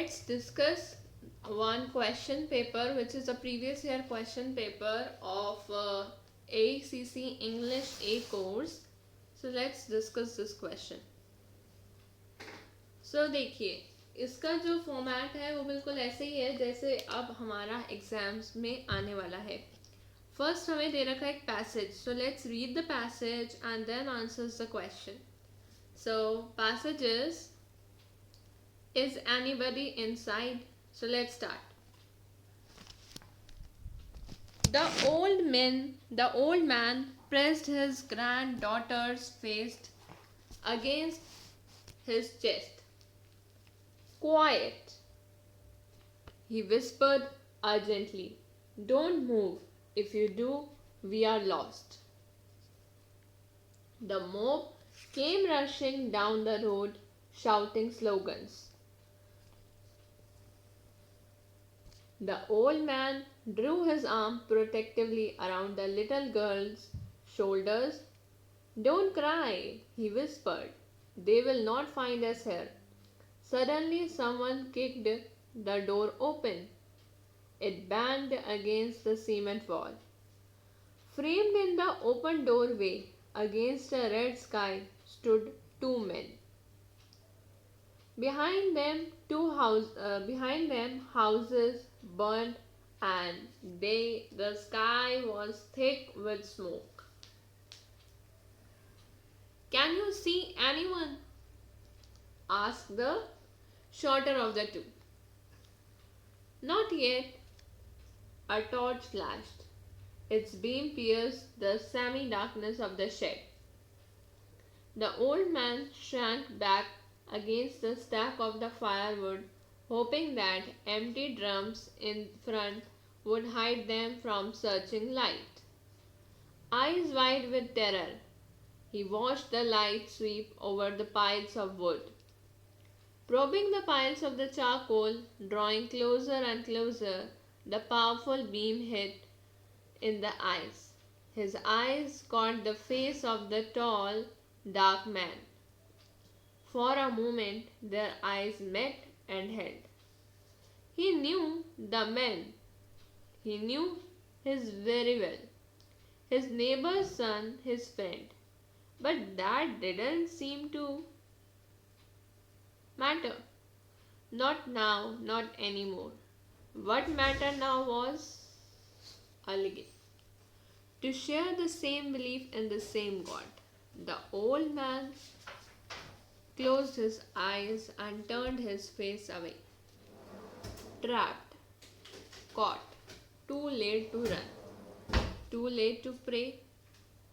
let's discuss one question paper which is a previous year question paper of Aecc English A course. So let's discuss this question. So देखिए इसका जो format है वो बिल्कुल ऐसे ही है जैसे अब हमारा एग्जाम्स में आने वाला है. फर्स्ट हमें दे रखा है एक passage. So let's read the passage and then answers the question. So passage is anybody inside? So let's start. The old man pressed his granddaughter's face against his chest. Quiet, he whispered urgently. Don't move. If you do, we are lost. The mob came rushing down the road, shouting slogans. The old man drew his arm protectively around the little girl's shoulders. Don't cry, he whispered. They will not find us here. Suddenly, someone kicked the door open. It banged against the cement wall. Framed in the open doorway, against a red sky, stood two men. Behind them, houses burned, and the sky was thick with smoke. Can you see anyone? Asked the shorter of the two. Not yet. A torch flashed. Its beam pierced the semi-darkness of the shed. The old man shrank back against the stack of the firewood, hoping that empty drums in front would hide them from searching light. Eyes wide with terror, he watched the light sweep over the piles of wood. Probing the piles of the charcoal, drawing closer and closer, the powerful beam hit in the eyes. His eyes caught the face of the tall, dark man. For a moment their eyes met and held. He knew the man. He knew his very well. His neighbor's son, his friend. But that didn't seem to matter. Not now, not anymore. What mattered now was alleged. To share the same belief in the same God. The old man closed his eyes and turned his face away. Trapped, caught, too late to run, too late to pray,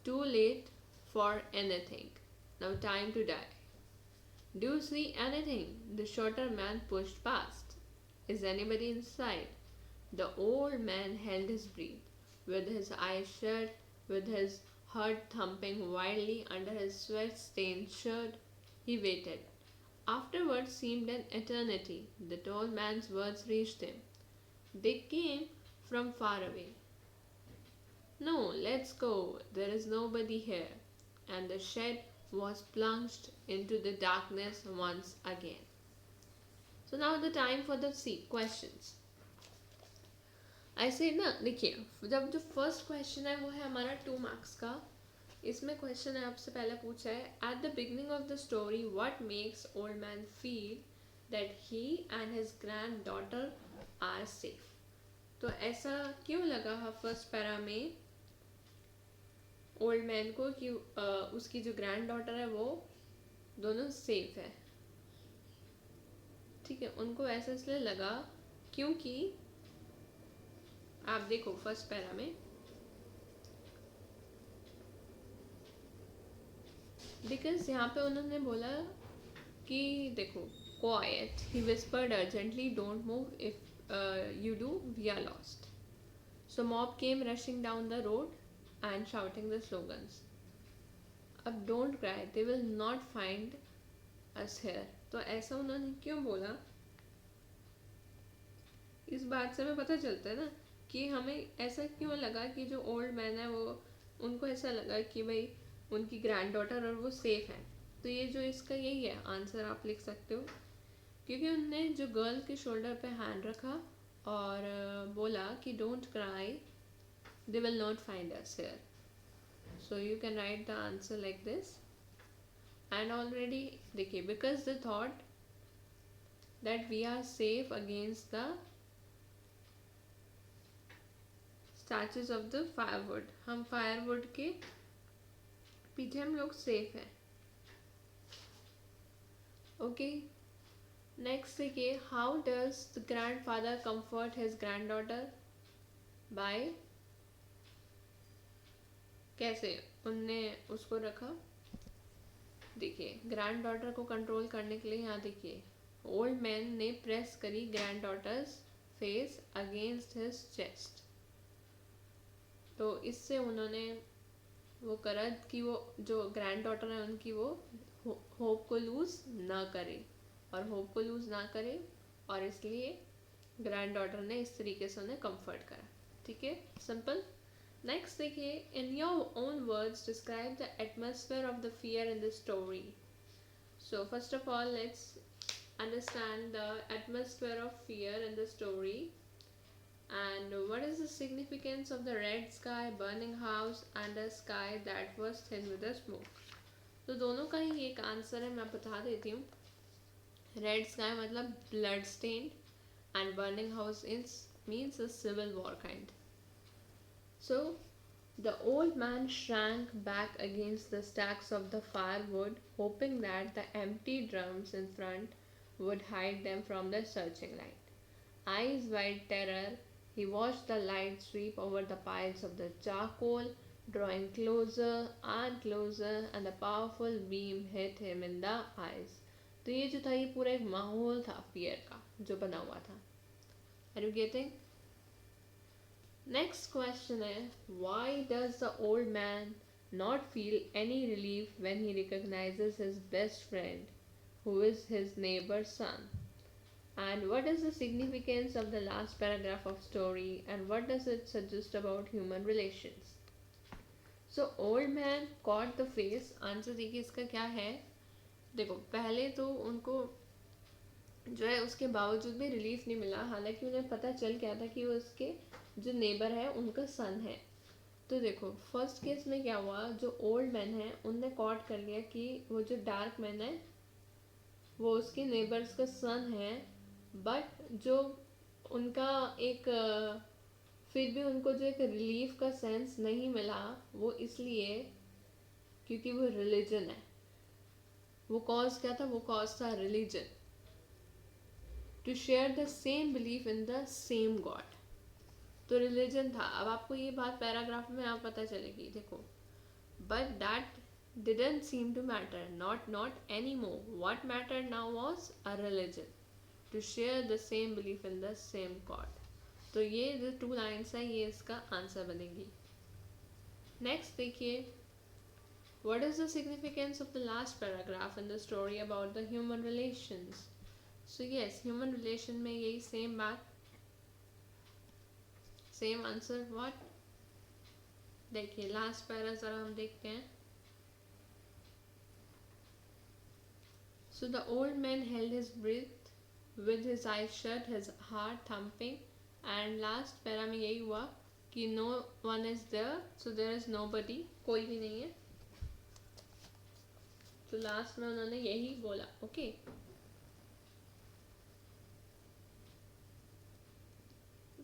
too late for anything. Now time to die. Do you see anything? The shorter man pushed past. Is anybody inside? The old man held his breath, with his eyes shut, with his heart thumping wildly under his sweat-stained shirt. He waited. Afterwards seemed an eternity. The tall man's words reached him. They came from far away. No, let's go. There is nobody here. And the shed was plunged into the darkness once again. So now the time for the questions. I say ना देखिए जब जो first question है वो है हमारा 2 marks का. इसमें क्वेश्चन है आपसे पहले पूछा है at the beginning of the story what makes old man feel that he and his granddaughter are safe. तो ऐसा क्यों लगा फर्स्ट पैरा में ओल्ड मैन को कि उसकी जो ग्रैंड डॉटर है वो दोनों सेफ है. ठीक है, उनको ऐसा इसलिए लगा क्योंकि आप देखो फर्स्ट पैरा में बिकॉज यहाँ पे उन्होंने बोला कि देखो क्वाइट ही whispered urgently don't move if you do we are lost. So mob came rushing down the road and shouting the slogans. अब don't cry they will not find us here. तो ऐसा उन्होंने क्यों बोला? इस बात से हमें पता चलता है ना कि हमें ऐसा क्यों लगा कि जो ओल्ड मैन है वो उनको ऐसा लगा कि भाई उनकी ग्रैंड डॉटर और वो सेफ है. तो ये जो इसका यही है आंसर आप लिख सकते हो क्योंकि उनने जो गर्ल के शोल्डर पे हैंड रखा और बोला कि don't cry, they will not find us here. So you can write the answer like this. And already देखिए, because they thought that we are safe against the statues of the firewood. हम firewood के पीछे हम लोग safe हैं. Okay, next देखिए, how does the grandfather comfort his granddaughter. By, कैसे उनने उसको रखा. देखिए, ग्रैंड डॉटर को कंट्रोल करने के लिए यहाँ देखिए, ओल्ड मैन ने प्रेस करी granddaughter's face against his chest. तो इससे उन्होंने वो करा कि वो जो ग्रैंड डॉटर है उनकी वो होप को लूज ना करे, और होप को लूज ना करे, और इसलिए ग्रैंड डॉटर ने इस तरीके से उन्हें कंफर्ट करा. ठीक है, सिंपल. नेक्स्ट देखिए, in your own words describe the atmosphere of the fear in the story. So first of all let's understand the atmosphere of fear in the story, and what is the significance of the red sky, burning house and a sky that was thin with the smoke. तो दोनों का ही एक answer है, मैं बता देती हूँ. Red sky मतलब blood stain, and burning house is means a civil war kind. So the old man shrank back against the stacks of the firewood, hoping that the empty drums in front would hide them from the searching light. Eyes wide terror, he watched the light sweep over the piles of the charcoal, drawing closer and closer, and the powerful beam hit him in the eyes. तो ये जो था, ये पूरा एक माहौल था fear का जो बना हुआ था. Are you getting? Next question है, why does the old man not feel any relief when he recognizes his best friend, who is his neighbor's son? And what is the significance of the last paragraph of story, and what does it suggest about human relations? So old man caught the face. Answer देखिए इसका क्या है. देखो, पहले तो उनको जो है उसके बावजूद भी रिलीफ नहीं मिला, हालांकि उन्हें पता चल गया था कि वो उसके जो नेबर है उनका सन है. तो देखो, फर्स्ट केस में क्या हुआ, जो ओल्ड मैन है उनने कॉट कर लिया कि वो जो डार्क मैन है वो उसके नेबर्स का सन है, बट जो उनका एक फिर भी उनको जो एक रिलीफ का सेंस नहीं मिला, वो इसलिए क्योंकि वो रिलीजन है. वो कॉज क्या था, वो कॉज था religion, to share the same belief in the same god. तो रिलीजन था. अब आपको ये बात पैराग्राफ में आप पता चलेगी. देखो, but that didn't seem to matter, not any more. What mattered now was a religion, to share the same belief in the same god. तो ये जो 2 लाइन्स है ये इसका आंसर बनेगी. नेक्स्ट देखिए, what is the significance of the last paragraph in the story about the human relations. So yes, human relation में यही सेम बात, सेम आंसर. व्हाट, देखिए लास्ट पैरा जरा हम देखते हैं. So the old man held his breath with his eyes shut, his heart thumping, and last para में यही हुआ कि no one is there, so there is nobody, कोई भी नहीं है. तो लास्ट में उन्होंने यही बोला. Okay,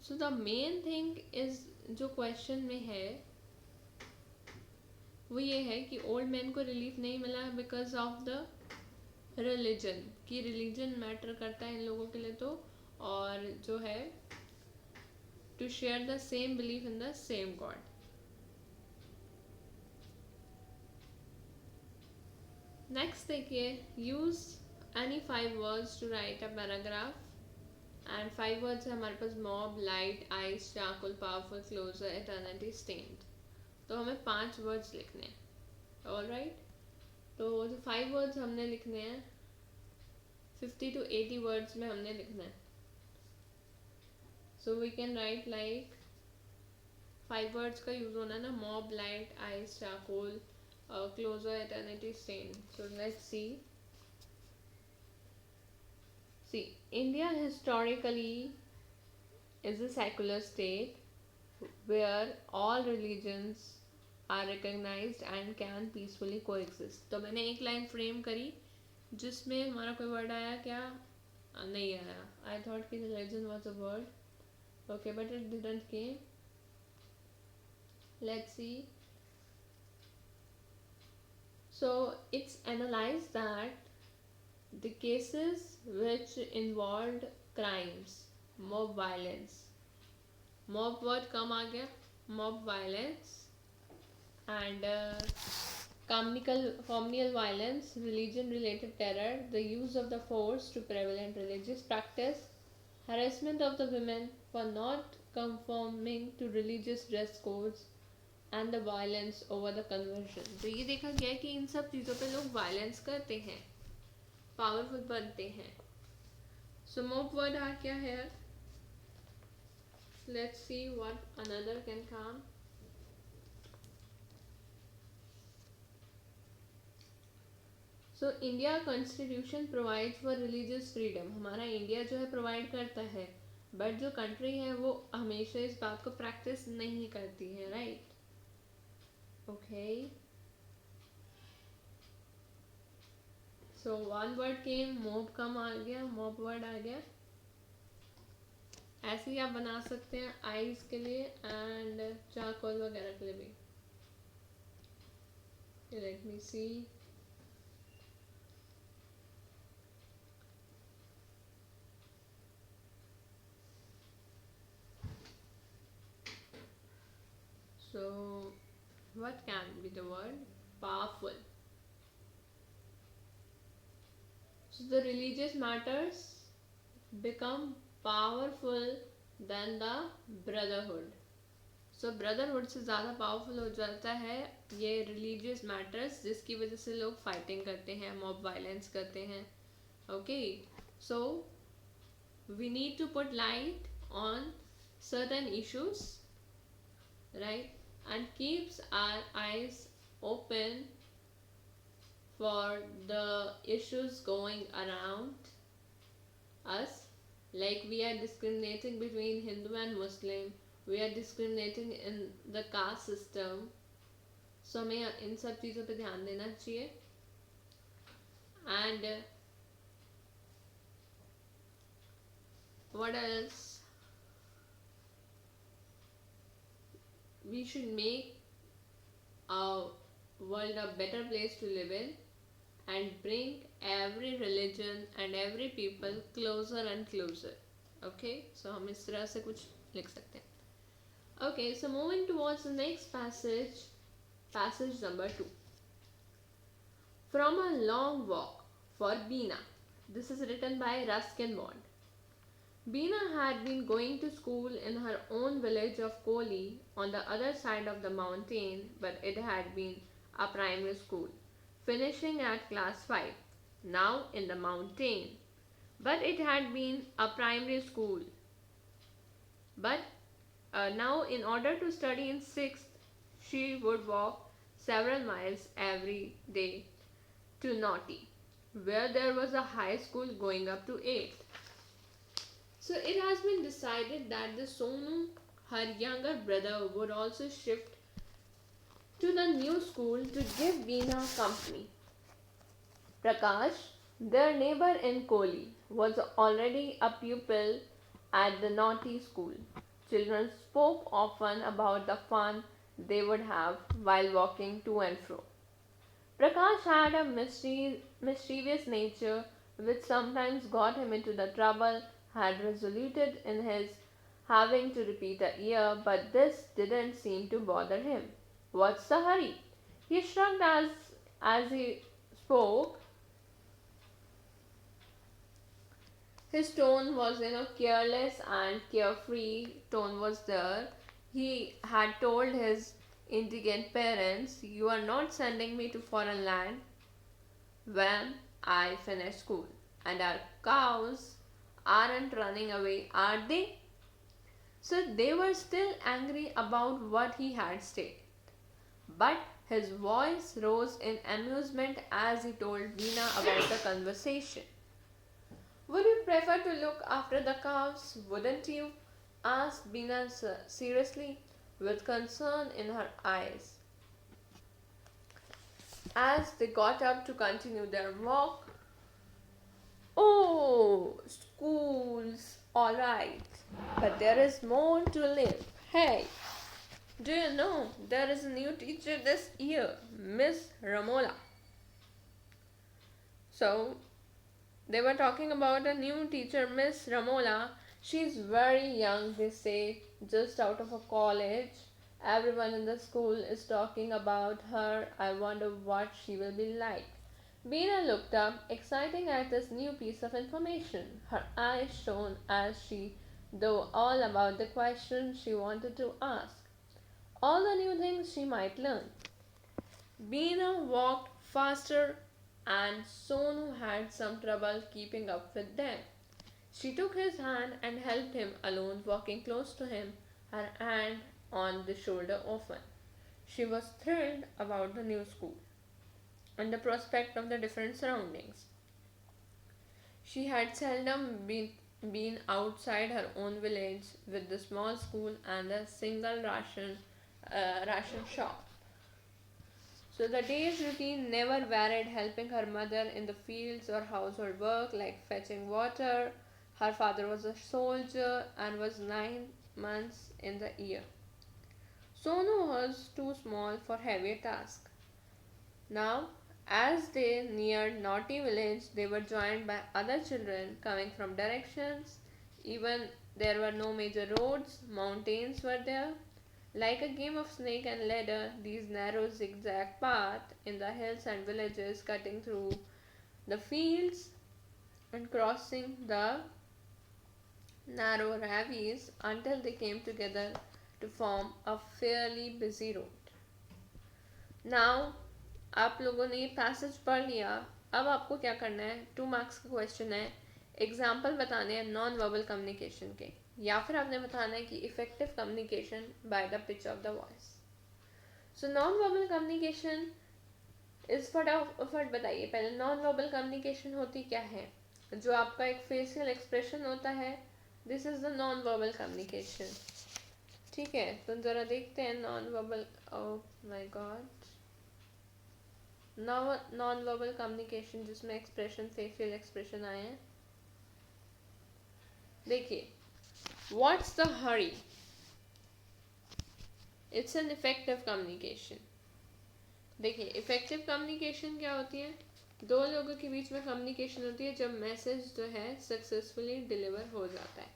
so the main thing is जो क्वेश्चन में है वो ये है कि ओल्ड मैन को रिलीफ नहीं मिला बिकॉज ऑफ द रिलीजन, कि रिलीजन मैटर करता है इन लोगों के लिए. तो और जो है to share the same belief in the same God. Next देखिए, use any 5 words to write a paragraph. And 5 words है हमारे पास, mob, light, ice, charcoal, powerful, closure, eternity, stained. तो हमें 5 वर्ड्स लिखने हैं. ऑल राइट, तो जो 5 वर्ड्स हमने लिखने हैं 50 to 80 वर्ड्स में हमने लिखना है. So we can write like 5 words का यूज होना है ना, mob, light, ice, charcoal, closure, eternity, stain. So let's see. See, India historically is a secular state where all religions are recognized and can peacefully coexist. तो मैंने एक line frame करी जिसमें हमारा कोई वर्ड आया क्या? नहीं आया. I thought कि religion was a word. Okay, but it didn't came. Let's see. So it's analyzed that the cases which involved crimes, mob violence, mob word कम आ गया, mob violence and communal violence, religion related terror, the use of the force to prevalent religious practice, harassment of the women for not conforming to religious dress codes and the violence over the conversion. तो ये देखा गया है कि इन सब चीज़ों पे लोग वायलेंस करते हैं, पावरफुल बनते हैं. So mob word आ क्या है? Let's see what another can come. So India Constitution provides for religious freedom. हमारा इंडिया जो है प्रोवाइड करता है, बट जो कंट्री है वो हमेशा इस बात को प्रैक्टिस नहीं करती है, right? Okay, so one word came, mob come आ गया, मोब वर्ड आ गया. ऐसे ही आप बना सकते हैं आइज के लिए एंड चारकोल वगैरह के लिए भी. Let me see. So what can be the word? Powerful. So the religious matters become powerful than the brotherhood. So brotherhood से ज़्यादा पावरफुल हो जाता है ये religious matters, जिसकी वजह से लोग फाइटिंग करते हैं, mob violence करते हैं. Okay, so we need to put light on certain issues, right, and keeps our eyes open for the issues going around us. Like we are discriminating between Hindu and Muslim, we are discriminating in the caste system. So हमें इन सब चीज़ों पे ध्यान देना चाहिए. And what else? We should make our world a better place to live in and bring every religion and every people closer and closer. Okay, so हम इस तरह से कुछ लिख सकते हैं. Okay, so moving towards the next passage, passage number 2. From a long walk for Beena. This is written by Ruskin Bond. Beena had been going to school in her own village of Kohli on the other side of the mountain, but it had been a primary school, finishing at class 5, now in the mountain. But it had been a primary school. But now, in order to study in 6th, she would walk several miles every day to Naughty, where there was a high school going up to 8th. So it has been decided that the Sonu, her younger brother, would also shift to the new school to give Veena company. Prakash, their neighbor in Kohli, was already a pupil at the Naughty school. Children spoke often about the fun they would have while walking to and fro. Prakash had a mischievous nature which sometimes got him into the trouble, had resulted in his having to repeat a year, but this didn't seem to bother him. What's the hurry? He shrugged as he spoke. His tone was, careless and carefree tone was there. He had told his indigent parents, "You are not sending me to foreign land when I finish school. And our cows aren't running away, are they?" So they were still angry about what he had said. But his voice rose in amusement as he told Veena about the conversation. "Would you prefer to look after the cows, wouldn't you? Asked Bina seriously, with concern in her eyes. As they got up to continue their walk, oh, schools, alright, but there is more to live. Hey, do you know there is a new teacher this year, Miss Ramola? So, they were talking about a new teacher, Miss Ramola. She's very young, they say, just out of a college. Everyone in the school is talking about her. I wonder what she will be like. Beena looked up, excited at this new piece of information. Her eyes shone as she knew all about the question she wanted to ask, all the new things she might learn. Beena walked faster and Sonu had some trouble keeping up with them. She took his hand and helped him alone, walking close to him, her hand on the shoulder often. She was thrilled about the new school and the prospect of the different surroundings. She had seldom been outside her own village with the small school and a single ration shop. So the day's routine never varied, helping her mother in the fields or household work like fetching water. Her father was a soldier and was 9 months in the year. Sonu was too small for heavier tasks. Now, as they neared Naughty Village, they were joined by other children coming from directions. Even there were no major roads, mountains were there. Like a game of snake and ladder, these narrow zigzag paths in the hills and villages cutting through the fields and crossing the narrow valleys until they came together to form a fairly busy road. Now, आप लोगों ने ये passage पढ़ लिया. अब आपको क्या करना है, 2 मार्क्स का क्वेश्चन है, एग्जाम्पल बताने हैं नॉन वर्बल कम्युनिकेशन के, या फिर आपने बताना है कि effective communication by the pitch of the voice. So non verbal communication इस फटाफट बताइए. पहले नॉन वर्बल कम्युनिकेशन होती क्या है, जो आपका एक फेशियल एक्सप्रेशन होता है, this is the non verbal communication. ठीक है, तो ज़रा देखते हैं non verbal. Oh my God, non verbal communication जिसमें एक्सप्रेशन फेशियल एक्सप्रेशन आए हैं. देखिए, what's the Hari, it's an effective communication. देखिए, इफेक्टिव कम्युनिकेशन क्या होती है, दो लोगों के बीच में कम्युनिकेशन होती है जब मैसेज जो है सक्सेसफुली डिलीवर हो जाता है.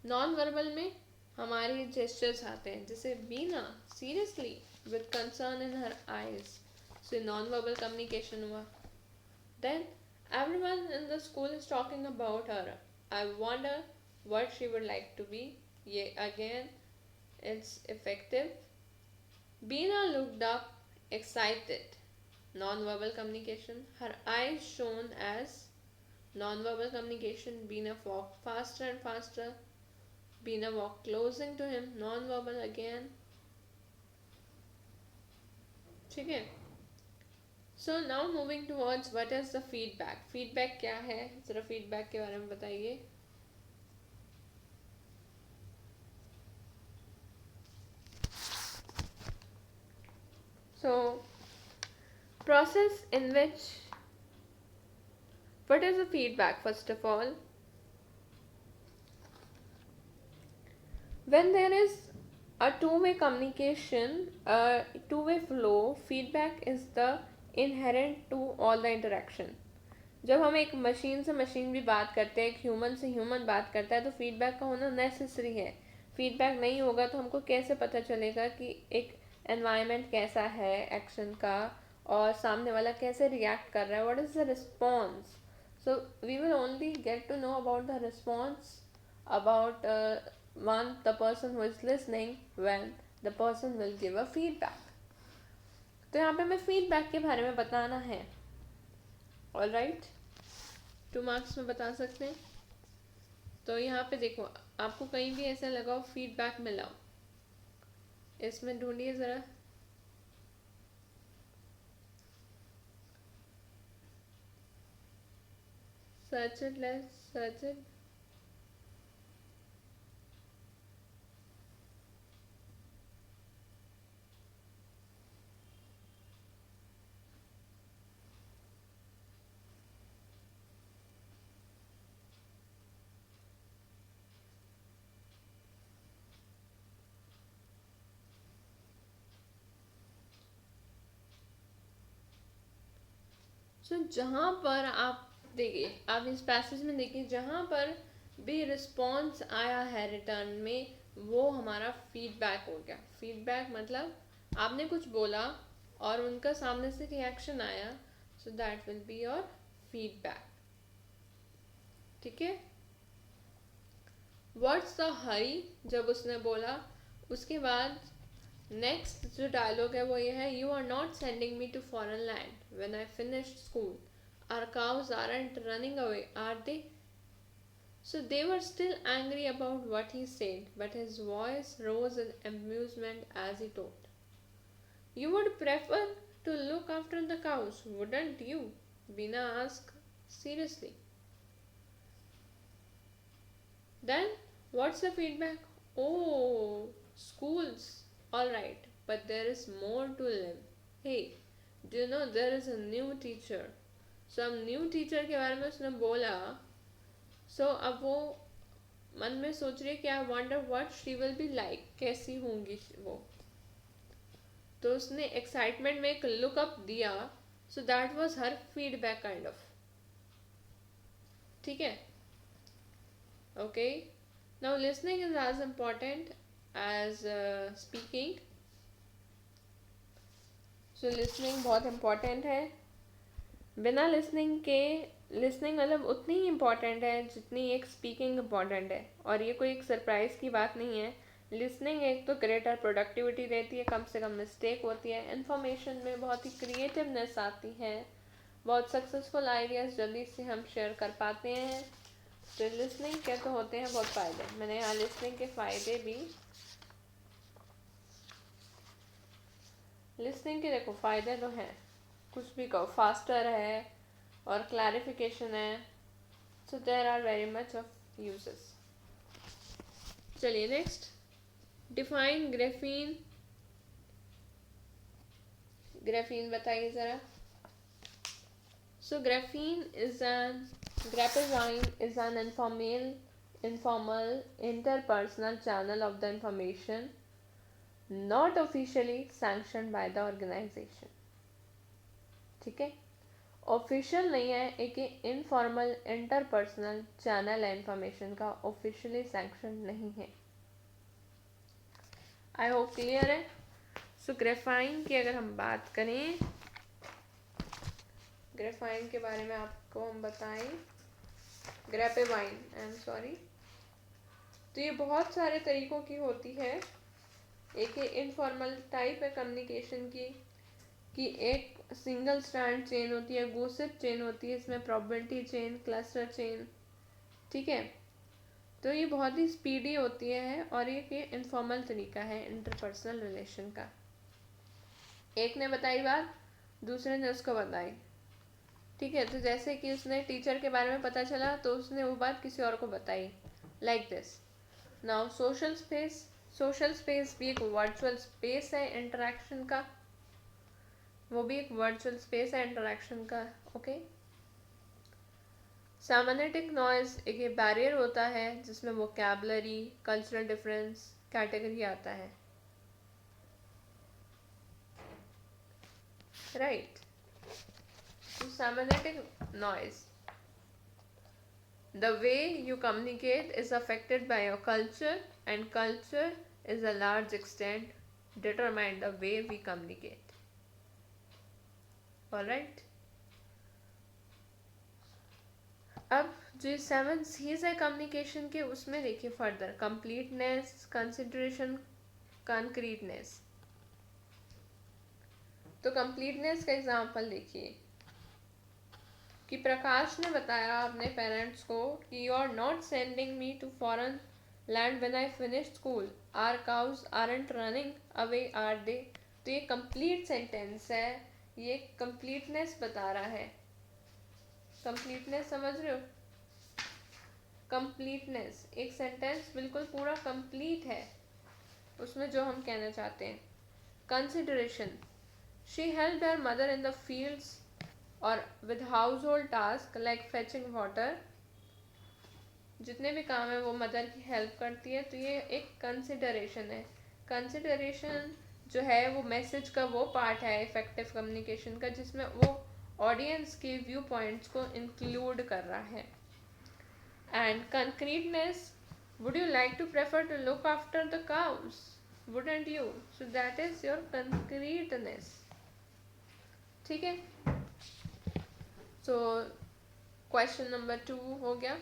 नॉन वर्बल में हमारे जेस्चर्स आते हैं, जैसे बीना seriously with concern in her eyes. So non-verbal communication हुआ. Then everyone in the school is talking about her. I wonder what she would like to be. Yeah, again, it's effective. Beena looked up, excited. Non-verbal communication. Her eyes shone as non-verbal communication. Beena walked faster and faster. Beena walked closing to him. Non-verbal again. ठीक है. So now moving towards what is the feedback. Feedback क्या है, ज़रा feedback के बारे में बताइए. So process in which, what is the feedback. First of all, when there is a two-way communication, a two-way flow, feedback is the inherent to all the interaction. जब हम एक मशीन से मशीन भी बात करते हैं, एक ह्यूमन से ह्यूमन बात करता है, तो फीडबैक का होना नेसेसरी है. फीडबैक नहीं होगा तो हमको कैसे पता चलेगा कि एक एनवायरनमेंट कैसा है एक्शन का और सामने वाला कैसे रिएक्ट कर रहा है, what is the response. So we will only get to know about the response about the person who is listening when the person will give a feedback. तो यहाँ पे मैं फीडबैक के बारे में बताना है. ऑल राइट, 2 मार्क्स में बता सकते हैं. तो यहाँ पे देखो, आपको कहीं भी ऐसा लगाओ फीडबैक मिलाओ, इसमें ढूंढिए ज़रा. search it, let's search it. सो जहाँ पर आप देखिए, आप इस पैसेज में देखिए, जहाँ पर भी रिस्पॉन्स आया है रिटर्न में, वो हमारा फीडबैक हो गया। फीडबैक मतलब आपने कुछ बोला और उनका सामने से रिएक्शन आया, so that will be your feedback. ठीक है। व्हाट्स द हरी, जब उसने बोला, उसके बाद नेक्स्ट जो डायलॉग है वो ये है, you are not sending me to foreign land when I finished school, our cows aren't running away are they? So they were still angry about what he said, but his voice rose in amusement as he told. You would prefer to look after the cows, wouldn't you? Bina asked seriously. Then, what's the feedback? Oh, schools. Alright, but there is more to live. Hey, do you know there is a new teacher? Some new teacher के बारे में उसने बोला. So अब वो मन में सोच रही है कि I wonder what she will be like, कैसी होंगी वो. तो उसने एक्साइटमेंट में एक लुक अप दिया. So that was her feedback kind of. ठीक है. Okay. Now listening is as important as speaking. So listening बहुत इम्पॉर्टेंट है. बिना लिसनिंग के, लिसनिंग मतलब उतनी ही इम्पॉर्टेंट है जितनी एक स्पीकिंग इम्पॉर्टेंट है. और ये कोई एक सरप्राइज की बात नहीं है. लिसनिंग एक तो ग्रेटर प्रोडक्टिविटी देती है, कम से कम मिस्टेक होती है, इन्फॉर्मेशन में बहुत ही क्रिएटिवनेस आती है, बहुत सक्सेसफुल आइडियाज़ जल्दी से हम शेयर कर पाते हैं. तो लिसनिंग के तो होते हैं बहुत फ़ायदे. मैंने यहाँ लिसनिंग के फ़ायदे भी, लिसनिंग के देखो फ़ायदे तो हैं, कुछ भी कहो, फास्टर है और क्लैरिफिकेशन है. So there are very much of uses. चलिए नेक्स्ट, डिफाइन ग्रेफीन. ग्रेफीन बताइए ज़रा. So graphene is an grapevine is an informal interpersonal channel of the information not officially sanctioned by the organization. ठीक है. Official नहीं है, एक informal interpersonal channel है information का, ऑफिशियली सैंक्शन नहीं है. आई होप क्लियर है. सो ग्रेफाइन की अगर हम बात करें, ग्रेफाइन के बारे में आपको हम बताएं, ग्रेपेवाइन, आई एम सॉरी. तो ये बहुत सारे तरीकों की होती है. एक इनफॉर्मल टाइप है कम्युनिकेशन की, कि एक सिंगल स्ट्रैंड चेन होती है, गोसिप चेन होती है, इसमें प्रोबेबिलिटी चेन, क्लस्टर चेन. ठीक है. तो ये बहुत ही स्पीडी होती है और ये इनफॉर्मल तरीका है इंटरपर्सनल रिलेशन का. एक ने बताई बात, दूसरे ने उसको बताई. ठीक है. तो जैसे कि उसने टीचर के बारे में पता चला तो उसने वो बात किसी और को बताई, like this. Now social space. Social space भी एक वर्चुअल स्पेस है इंटरेक्शन का, वो भी एक वर्चुअल स्पेस है इंटरेक्शन का. ओके. साइमैनेटिक नॉइज एक बैरियर होता है जिसमें वोकैबुलरी, कल्चरल डिफरेंस, कैटेगरी आता है. Right. Semantic noise. The way you communicate is affected by your culture, and culture is a large extent determine the way we communicate. Alright. अब जो 7 C's है communication के, उसमें देखिए फर्दर, कंप्लीटनेस, कंसिडरेशन, कंक्रीटनेस. तो completeness का example देखिए कि प्रकाश ने बताया अपने पेरेंट्स को कि you are not sending me to foreign land when I finish school, our cows aren't running away are they. तो ये कंप्लीट सेंटेंस है, ये कंप्लीटनेस बता रहा है. कंप्लीटनेस समझ रहे हो. कंप्लीटनेस, एक सेंटेंस बिल्कुल पूरा कंप्लीट है उसमें जो हम कहना चाहते हैं. Consideration, she helped her mother in the fields और with household task like fetching water. जितने भी काम है वो मदर की हेल्प करती है, तो ये एक कंसिडरेशन है. कंसिडरेशन जो है वो मैसेज का वो पार्ट है इफेक्टिव कम्युनिकेशन का जिसमें वो ऑडियंस के व्यू पॉइंट्स को इंक्लूड कर रहा है. And concreteness, would you like to prefer to look after the cows, wouldn't you? So that is your concreteness. ठीक है. So क्वेश्चन नंबर 2 हो गया.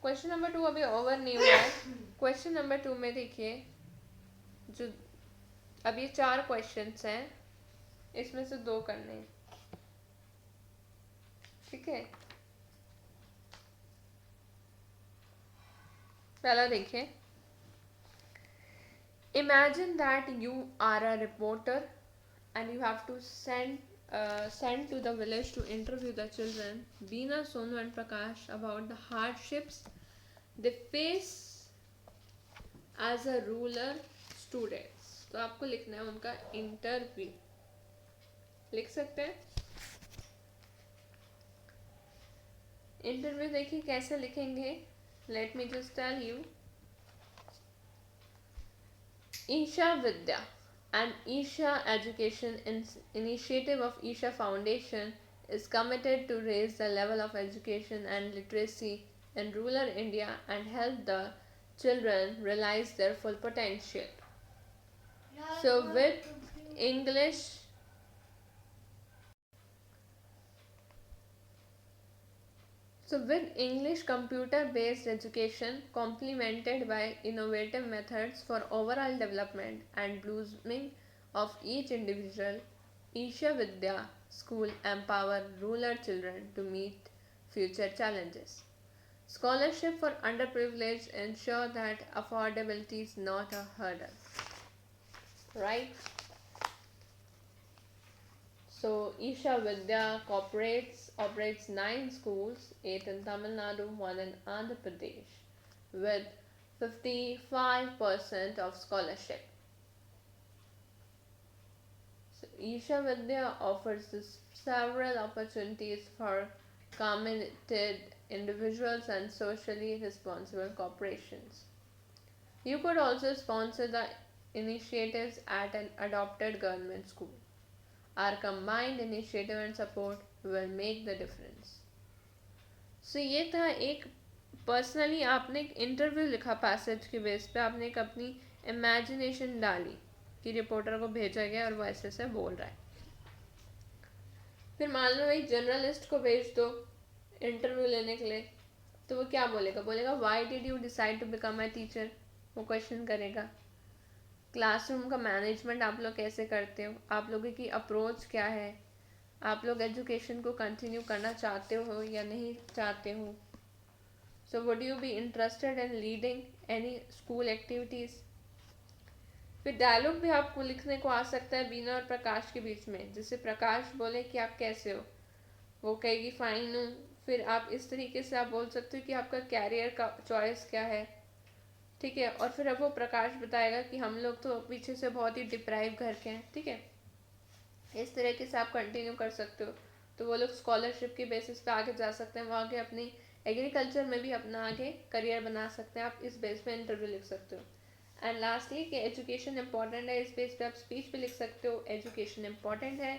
क्वेश्चन नंबर 2 अभी ओवर नहीं हुआ है. क्वेश्चन नंबर 2 में देखिए, जो अभी 4 क्वेश्चंस हैं, इसमें से 2 करने हैं. ठीक है. पहला देखिए, imagine that you are a reporter and you have to send to the village to interview the children Beena, Sonu and Prakash about the hardships they face as a rural students. तो आपको लिखना है उनका interview. लिख सकते हैं. Interview देखिए कैसे लिखेंगे. Let me just tell you. Isha Vidya and Aecc Education Initiative of Aecc Foundation is committed to raise the level of education and literacy in rural India and help the children realize their full potential. So with English computer-based education complemented by innovative methods for overall development and blossoming of each individual, Aecc Vidya School empower rural children to meet future challenges. Scholarship for underprivileged ensure that affordability is not a hurdle. Right? So Aecc Vidya operates 9 schools, 8 in Tamil Nadu, 1 in Andhra Pradesh, with 55% of scholarship. So Aecc Vidya offers several opportunities for committed individuals and socially responsible corporations. You could also sponsor the initiatives at an adopted government school. Our combined initiative and support will make the difference. So ये था एक personally आपने एक interview लिखा passage के base पे. आपने एक अपनी इमेजिनेशन डाली कि रिपोर्टर को भेजा गया और वो ऐसे ऐसे बोल रहा है. फिर मान लो एक जर्नलिस्ट को भेज दो इंटरव्यू लेने के लिए, तो वो क्या बोलेगा why did you decide to become a teacher. वो क्वेश्चन करेगा. क्लासरूम का मैनेजमेंट आप लोग कैसे करते हो, आप लोगों की अप्रोच क्या है, आप लोग एजुकेशन को कंटिन्यू करना चाहते हो या नहीं चाहते हो. So would you be interested in leading any school activities. फिर डायलॉग भी आपको लिखने को आ सकता है बीना और प्रकाश के बीच में. जैसे प्रकाश बोले कि आप कैसे हो, वो कहेगी फाइन हूँ. फिर आप इस तरीके से आप बोल सकते हो कि आपका कैरियर का चॉइस क्या है. ठीक है. और फिर अब वो प्रकाश बताएगा कि हम लोग तो पीछे से बहुत ही डिप्राइव घर के हैं. ठीक है. इस तरीके से आप कंटिन्यू कर सकते हो. तो वो लोग स्कॉलरशिप के बेसिस पे आगे जा सकते हैं. वो आगे अपनी एग्रीकल्चर में भी अपना आगे करियर बना सकते हैं. आप इस बेस पे इंटरव्यू लिख सकते हो. एंड लास्टली कि एजुकेशन इंपॉर्टेंट है, इस बेस पे आप स्पीच भी लिख सकते हो. एजुकेशन इंपॉर्टेंट है,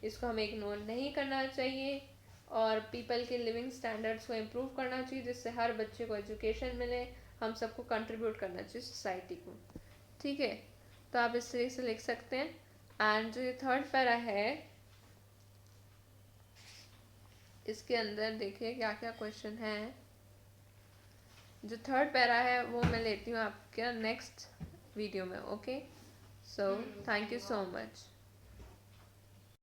इसको हमें इग्नोर नहीं करना चाहिए और पीपल के लिविंग स्टैंडर्ड्स को इम्प्रूव करना चाहिए जिससे हर बच्चे को एजुकेशन मिले. हम सबको कंट्रीब्यूट करना चाहिए सोसाइटी को. ठीक है. तो आप इस तरीके से लिख सकते हैं. एंड जो ये थर्ड पैरा है इसके अंदर देखिए क्या क्या क्वेश्चन है. जो थर्ड पैरा है वो मैं लेती हूँ आपके नेक्स्ट वीडियो में. Okay. So thank you so much.